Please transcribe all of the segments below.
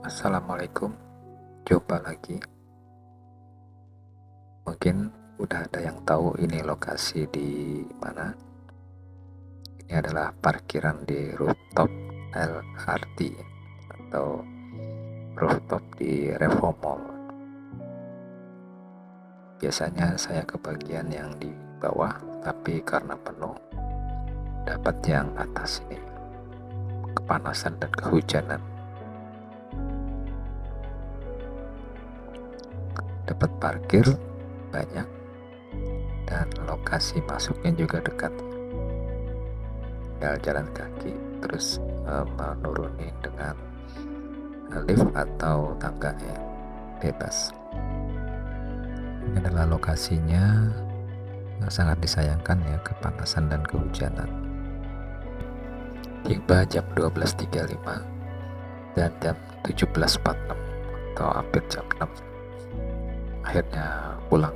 Assalamualaikum, jumpa lagi. Mungkin udah ada yang tahu ini lokasi di mana. Ini adalah parkiran di rooftop LRT atau rooftop di Revo Mall. Biasanya saya ke bagian yang di bawah, tapi karena penuh, dapat yang atas ini. Kepanasan dan kehujanan. Dapat parkir banyak dan lokasi masuknya juga dekat, tinggal jalan kaki terus menuruni dengan lift atau tangga yang bebas. Ini adalah lokasinya, sangat disayangkan ya, kepanasan dan kehujanan. Tiba jam 12.35 dan jam 17.46 atau hampir jam 6 akhirnya pulang.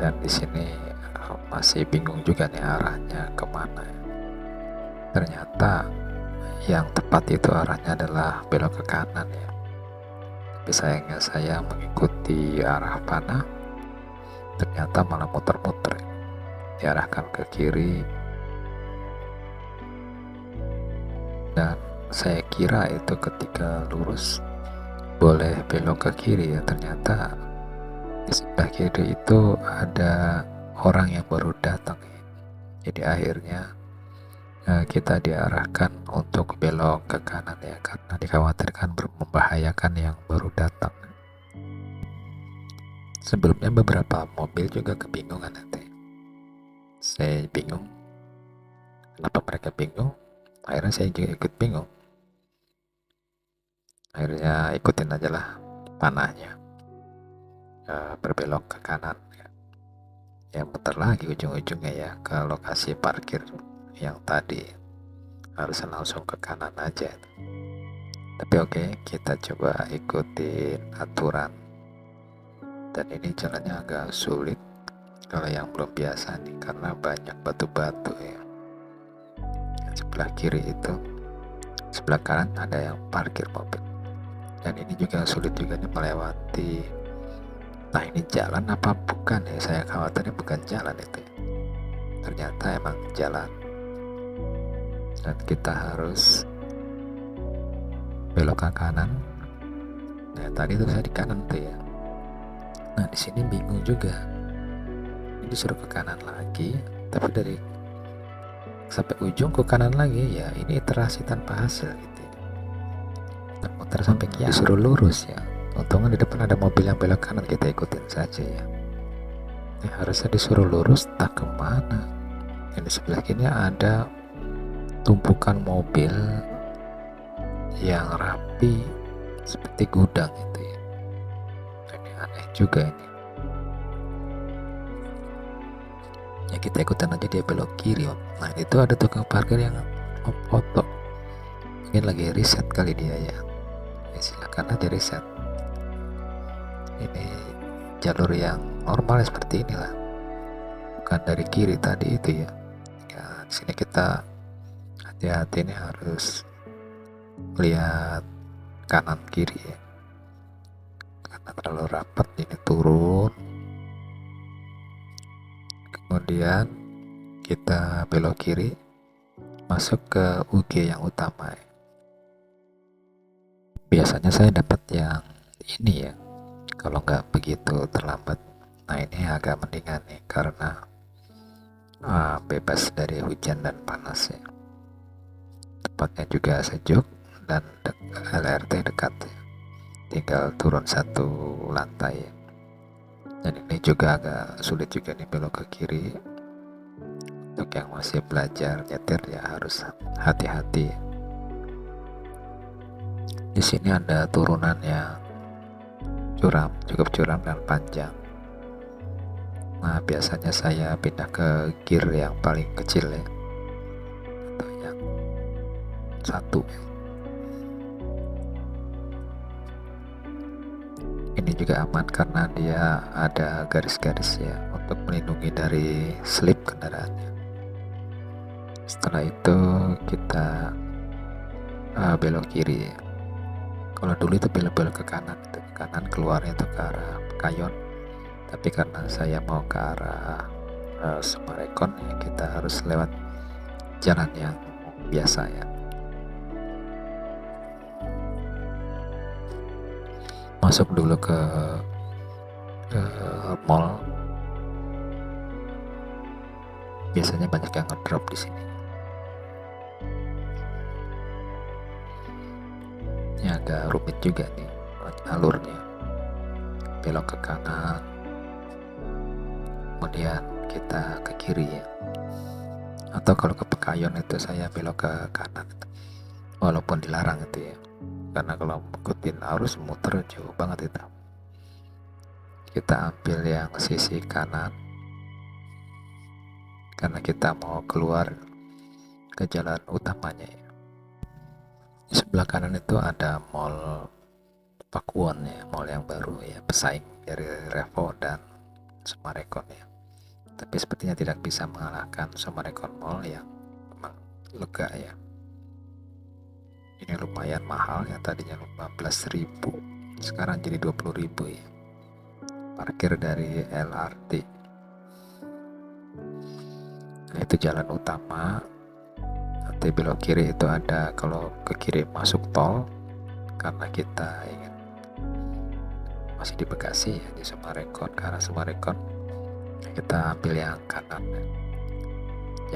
Dan di sini masih bingung juga nih arahnya kemana. Ternyata yang tepat itu arahnya adalah belok ke kanan ya. Tapi sayangnya saya mengikuti arah panah, ternyata malah muter-muter, diarahkan ke kiri. Dan saya kira itu ketika lurus boleh belok ke kiri ya, ternyata di sebelah kiri itu ada orang yang baru datang. Jadi akhirnya kita diarahkan untuk belok ke kanan ya, karena dikhawatirkan membahayakan yang baru datang. Sebelumnya beberapa mobil juga kebingungan nanti. Saya bingung kenapa mereka bingung, akhirnya saya juga ikut bingung. Akhirnya ikutin aja lah panahnya, berbelok ke kanan ya, muter lagi ujung-ujungnya ya ke lokasi parkir yang tadi. Harusnya langsung ke kanan aja, tapi oke, kita coba ikutin aturan. Dan ini jalannya agak sulit kalau yang belum biasa nih, karena banyak batu-batu ya. Yang sebelah kiri itu, sebelah kanan ada yang parkir mobil. Dan ini juga sulit juga nih melewati. Nah, ini jalan apa bukan ya? Saya khawatirnya bukan jalan itu ya. Ternyata emang jalan. Dan kita harus belok ke kanan. Nah, tadi itu saya di kanan tuh ya. Nah, di sini bingung juga. Ini disuruh ke kanan lagi, tapi dari sampai ujung ke kanan lagi ya. Ini iterasi tanpa hasil gitu. Muter sampai kiri, disuruh lurus ya. Untungnya di depan ada mobil yang belok kanan, kita ikutin saja ya. Ini harusnya disuruh lurus, tak kemana. Yang di sebelah kiri ada tumpukan mobil yang rapi seperti gudang itu ya. Ini aneh juga ini. Ya kita ikutan aja, dia belok kiri. Nah itu ada tukang parkir yang foto. Mungkin lagi riset kali dia ya. Silakan aja riset. Ini jalur yang normal seperti inilah, bukan dari kiri tadi itu ya. Ya di sini kita hati-hati nih, harus lihat kanan kiri ya, karena terlalu rapat. Ini turun, kemudian kita belok kiri masuk ke UG yang utama ya. Biasanya saya dapat yang ini ya, kalau nggak begitu terlambat. Nah ini agak mendingan nih, karena bebas dari hujan dan panas ya. Tempatnya juga sejuk dan LRT dekat ya. Tinggal turun satu lantai ya. Dan ini juga agak sulit juga nih belok ke kiri. Untuk yang masih belajar nyetir ya harus hati-hati. Di sini ada turunan yang curam, cukup curam dan panjang. Nah biasanya saya pindah ke gear yang paling kecil ya, atau yang satu. Ini juga aman karena dia ada garis-garis ya, untuk melindungi dari slip kendaraannya. Setelah itu kita belok kiri ya. Kalau dulu itu belok-belok ke kanan, itu ke kanan keluarnya itu ke arah Kayon. Tapi karena saya mau ke arah Summarecon, ya kita harus lewat jalan yang biasa ya. Masuk dulu ke mall. Biasanya banyak yang ngedrop di sini. Ini agak rumit juga nih alurnya. Belok ke kanan, kemudian kita ke kiri ya. Atau kalau ke Pekayon itu saya belok ke kanan, walaupun dilarang itu ya, karena kalau ngikutin arus muter jauh banget itu. Kita ambil yang sisi kanan karena kita mau keluar ke jalan utamanya ya. Di sebelah kanan itu ada mall Pakuwon ya, mall yang baru ya, pesaing dari Revo dan Summarecon ya. Tapi sepertinya tidak bisa mengalahkan Summarecon Mall yang memang lega ya. Ini lumayan mahal ya, tadinya 15.000 sekarang jadi 20.000 ya. Parkir dari LRT. Nah, itu jalan utama. Nanti belok kiri itu ada, kalau ke kiri masuk tol, karena kita ingin masih di Bekasi ya, di Summarecon, ke arah Summarecon, kita ambil yang kanan ya.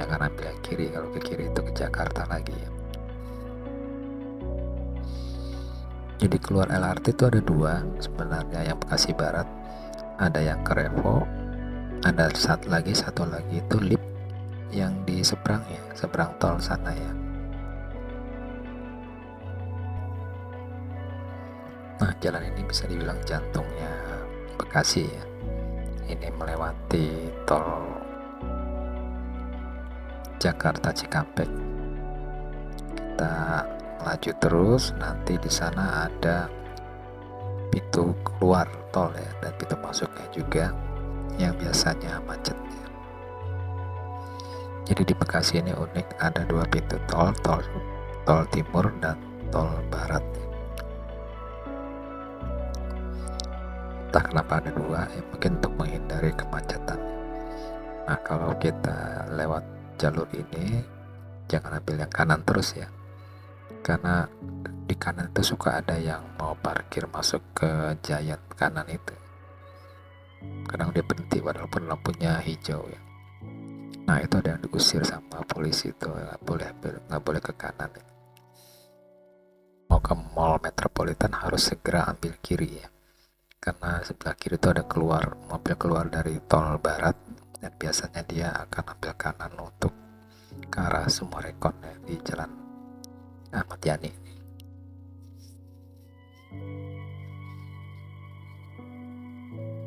Jangan ambil yang kiri, kalau ke kiri itu ke Jakarta lagi ya. Jadi keluar LRT itu ada dua sebenarnya, yang Bekasi Barat ada yang ke Revo, ada satu lagi itu LIP yang di seberang ya, seberang tol sana ya. Nah, jalan ini bisa dibilang jantungnya Bekasi ya. Ini melewati tol Jakarta Cikampek. Kita melaju terus, nanti di sana ada pintu keluar tol ya, dan pintu masuknya juga yang biasanya macet ya. Jadi di Bekasi ini unik, ada dua pintu tol timur dan tol barat ya. Entah kenapa ada dua ya, mungkin untuk menghindari kemacetan. Nah, kalau kita lewat jalur ini jangan ambil yang kanan terus ya, karena di kanan itu suka ada yang mau parkir masuk ke Giant kanan itu. Kadang dia berhenti walaupun lampunya hijau ya. Nah, itu ada yang diusir sama polisi, itu nggak boleh ke kanan ya. Mau ke mall Metropolitan harus segera ambil kiri ya, karena sebelah kiri itu ada mobil keluar dari tol barat, dan biasanya dia akan ambil kanan untuk ke arah Summarecon ya, di jalan Ahmad Yani.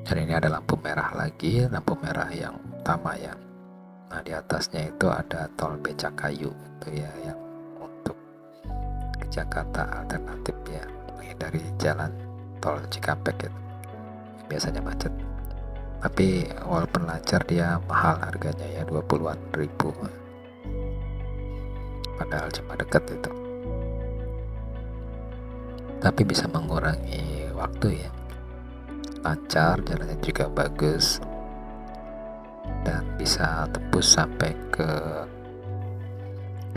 Dan ini ada lampu merah lagi, lampu merah yang utama ya. Nah, di atasnya itu ada tol Becakayu itu ya, yang untuk ke Jakarta alternatif ya, menghindari jalan tol Cikampek itu biasanya macet. Tapi walaupun lancar dia mahal harganya ya, 20-an ribu, padahal cuma dekat itu. Tapi bisa mengurangi waktu ya, lancar, jalannya juga bagus, dan bisa tembus sampai ke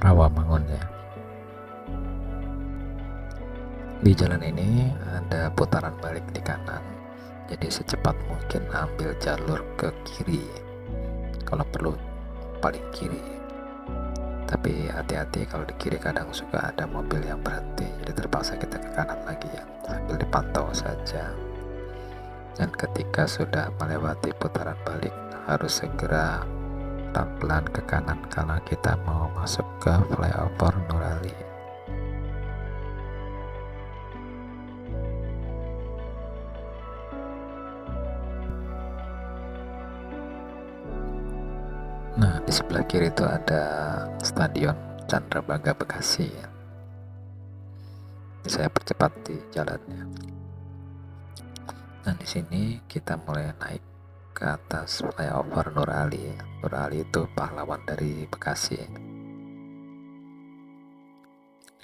Rawamangun ya. Di jalan ini ada putaran balik di kanan, jadi secepat mungkin ambil jalur ke kiri kalau perlu, paling kiri. Tapi hati-hati, kalau di kiri kadang suka ada mobil yang berhenti, jadi terpaksa kita ke kanan lagi ya, sambil dipantau saja. Dan ketika sudah melewati putaran balik harus segera pelan-pelan ke kanan karena kita mau masuk ke flyover Nur Ali. Nah, di sebelah kiri itu ada Stadion Candrabaga Bekasi ya. Saya percepat di jalannya. Dan di sini kita mulai naik ke atas flyover Nur Ali ya. Nur Ali itu pahlawan dari Bekasi ya.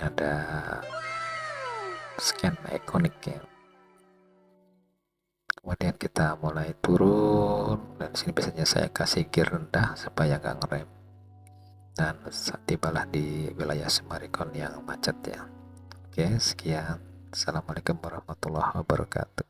Ada scan ikonik ya. Kemudian kita mulai turun, dan sini biasanya saya kasih gear rendah supaya nggak ngerem, dan tibalah di wilayah Sumarekon yang macet ya. Oke, sekian. Assalamualaikum warahmatullahi wabarakatuh.